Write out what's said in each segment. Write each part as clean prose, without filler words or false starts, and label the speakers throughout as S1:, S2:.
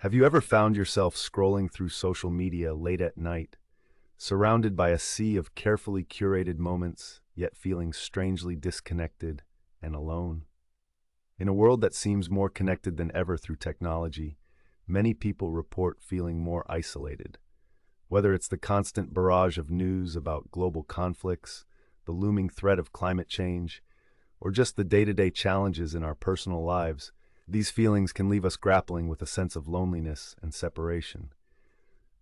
S1: Have you ever found yourself scrolling through social media late at night, surrounded by a sea of carefully curated moments, yet feeling strangely disconnected and alone? In a world that seems more connected than ever through technology, many people report feeling more isolated. Whether it's the constant barrage of news about global conflicts, the looming threat of climate change, or just the day-to-day challenges in our personal lives, these feelings can leave us grappling with a sense of loneliness and separation.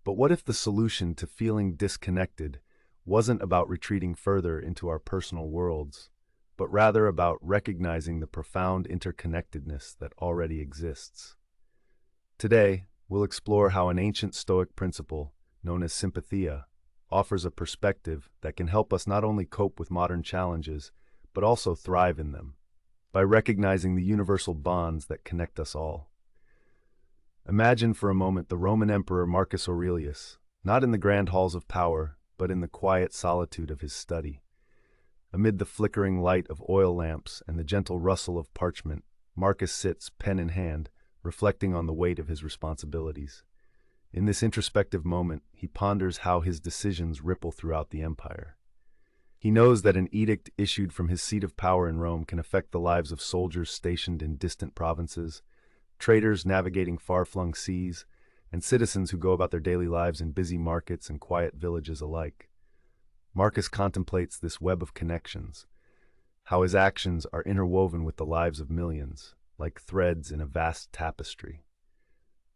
S1: But what if the solution to feeling disconnected wasn't about retreating further into our personal worlds, but rather about recognizing the profound interconnectedness that already exists? Today, we'll explore how an ancient Stoic principle, known as Sympatheia, offers a perspective that can help us not only cope with modern challenges, but also thrive in them, by recognizing the universal bonds that connect us all. Imagine for a moment the Roman Emperor Marcus Aurelius, not in the grand halls of power, but in the quiet solitude of his study. Amid the flickering light of oil lamps and the gentle rustle of parchment, Marcus sits, pen in hand, reflecting on the weight of his responsibilities. In this introspective moment, he ponders how his decisions ripple throughout the empire. He knows that an edict issued from his seat of power in Rome can affect the lives of soldiers stationed in distant provinces, traders navigating far-flung seas, and citizens who go about their daily lives in busy markets and quiet villages alike. Marcus contemplates this web of connections, how his actions are interwoven with the lives of millions, like threads in a vast tapestry.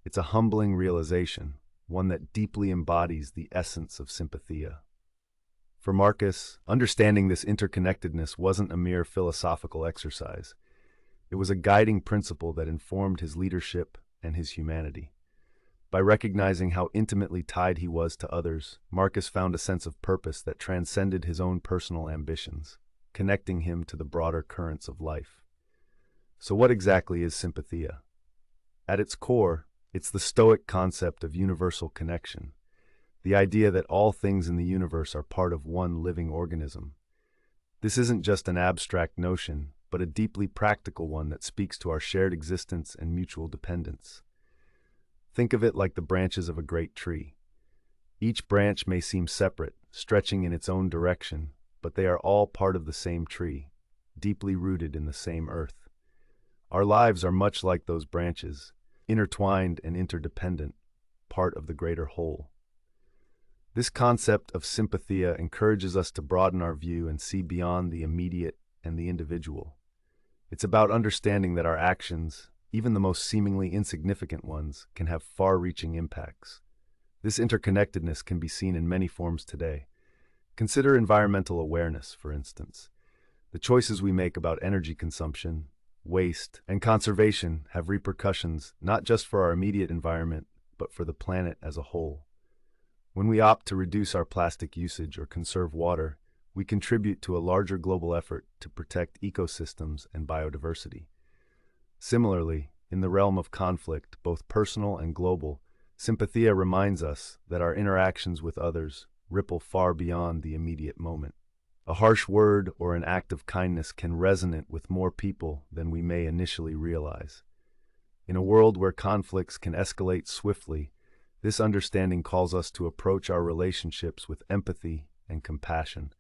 S1: It's a humbling realization, one that deeply embodies the essence of Sympatheia. For Marcus, understanding this interconnectedness wasn't a mere philosophical exercise. It was a guiding principle that informed his leadership and his humanity. By recognizing how intimately tied he was to others, Marcus found a sense of purpose that transcended his own personal ambitions, connecting him to the broader currents of life. So what exactly is Sympatheia? At its core, it's the Stoic concept of universal connection, the idea that all things in the universe are part of one living organism. This isn't just an abstract notion, but a deeply practical one that speaks to our shared existence and mutual dependence. Think of it like the branches of a great tree. Each branch may seem separate, stretching in its own direction, but they are all part of the same tree, deeply rooted in the same earth. Our lives are much like those branches, intertwined and interdependent, part of the greater whole. This concept of Sympatheia encourages us to broaden our view and see beyond the immediate and the individual. It's about understanding that our actions, even the most seemingly insignificant ones, can have far-reaching impacts. This interconnectedness can be seen in many forms today. Consider environmental awareness, for instance. The choices we make about energy consumption, waste, and conservation have repercussions not just for our immediate environment, but for the planet as a whole. When we opt to reduce our plastic usage or conserve water, we contribute to a larger global effort to protect ecosystems and biodiversity. Similarly, in the realm of conflict, both personal and global, Sympatheia reminds us that our interactions with others ripple far beyond the immediate moment. A harsh word or an act of kindness can resonate with more people than we may initially realize. In a world where conflicts can escalate swiftly, this understanding calls us to approach our relationships with empathy and compassion,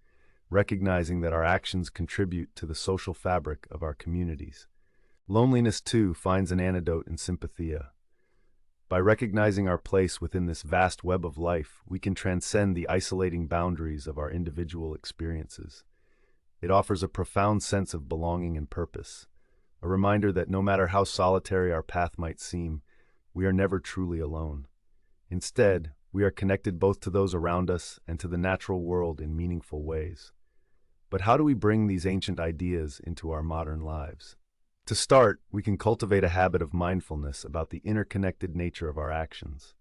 S1: recognizing that our actions contribute to the social fabric of our communities. Loneliness, too, finds an antidote in Sympatheia. By recognizing our place within this vast web of life, we can transcend the isolating boundaries of our individual experiences. It offers a profound sense of belonging and purpose, a reminder that no matter how solitary our path might seem, we are never truly alone. Instead, we are connected both to those around us and to the natural world in meaningful ways. But how do we bring these ancient ideas into our modern lives? To start, we can cultivate a habit of mindfulness about the interconnected nature of our actions.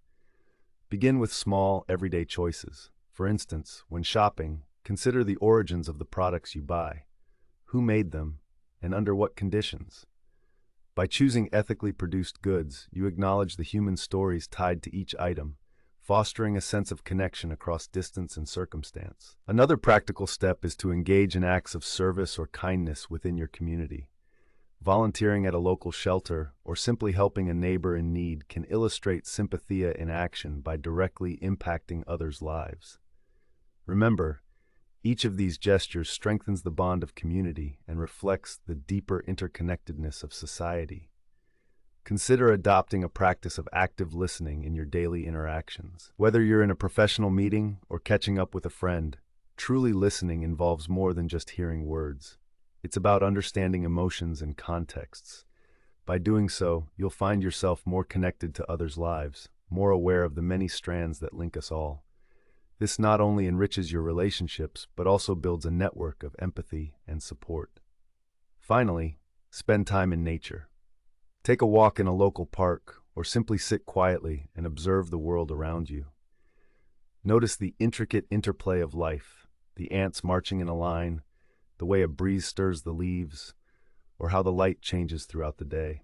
S1: Begin with small, everyday choices. For instance, when shopping, consider the origins of the products you buy. Who made them, and under what conditions? By choosing ethically produced goods, you acknowledge the human stories tied to each item, fostering a sense of connection across distance and circumstance. Another practical step is to engage in acts of service or kindness within your community. Volunteering at a local shelter or simply helping a neighbor in need can illustrate sympatheia in action by directly impacting others' lives. Remember, each of these gestures strengthens the bond of community and reflects the deeper interconnectedness of society. Consider adopting a practice of active listening in your daily interactions. Whether you're in a professional meeting or catching up with a friend, truly listening involves more than just hearing words. It's about understanding emotions and contexts. By doing so, you'll find yourself more connected to others' lives, more aware of the many strands that link us all. This not only enriches your relationships, but also builds a network of empathy and support. Finally, spend time in nature. Take a walk in a local park, or simply sit quietly and observe the world around you. Notice the intricate interplay of life, the ants marching in a line, the way a breeze stirs the leaves, or how the light changes throughout the day.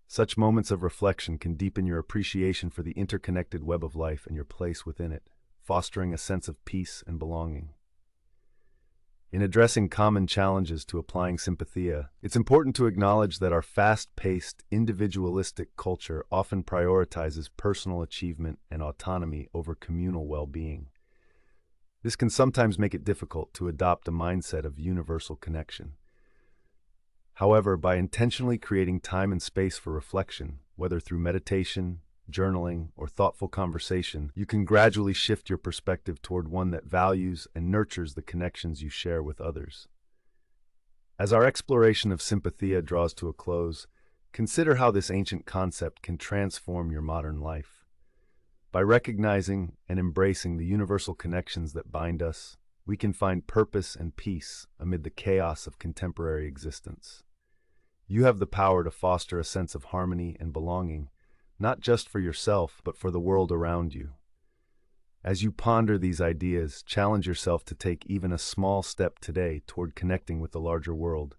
S1: Such moments of reflection can deepen your appreciation for the interconnected web of life and your place within it, fostering a sense of peace and belonging. In addressing common challenges to applying sympatheia, it's important to acknowledge that our fast-paced, individualistic culture often prioritizes personal achievement and autonomy over communal well-being. This can sometimes make it difficult to adopt a mindset of universal connection. However, by intentionally creating time and space for reflection, whether through meditation, journaling, or thoughtful conversation, you can gradually shift your perspective toward one that values and nurtures the connections you share with others. As our exploration of sympatheia draws to a close, consider how this ancient concept can transform your modern life. By recognizing and embracing the universal connections that bind us, we can find purpose and peace amid the chaos of contemporary existence. You have the power to foster a sense of harmony and belonging, not just for yourself, but for the world around you. As you ponder these ideas, challenge yourself to take even a small step today toward connecting with the larger world.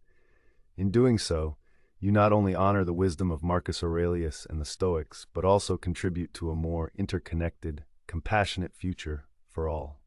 S1: In doing so, you not only honor the wisdom of Marcus Aurelius and the Stoics, but also contribute to a more interconnected, compassionate future for all.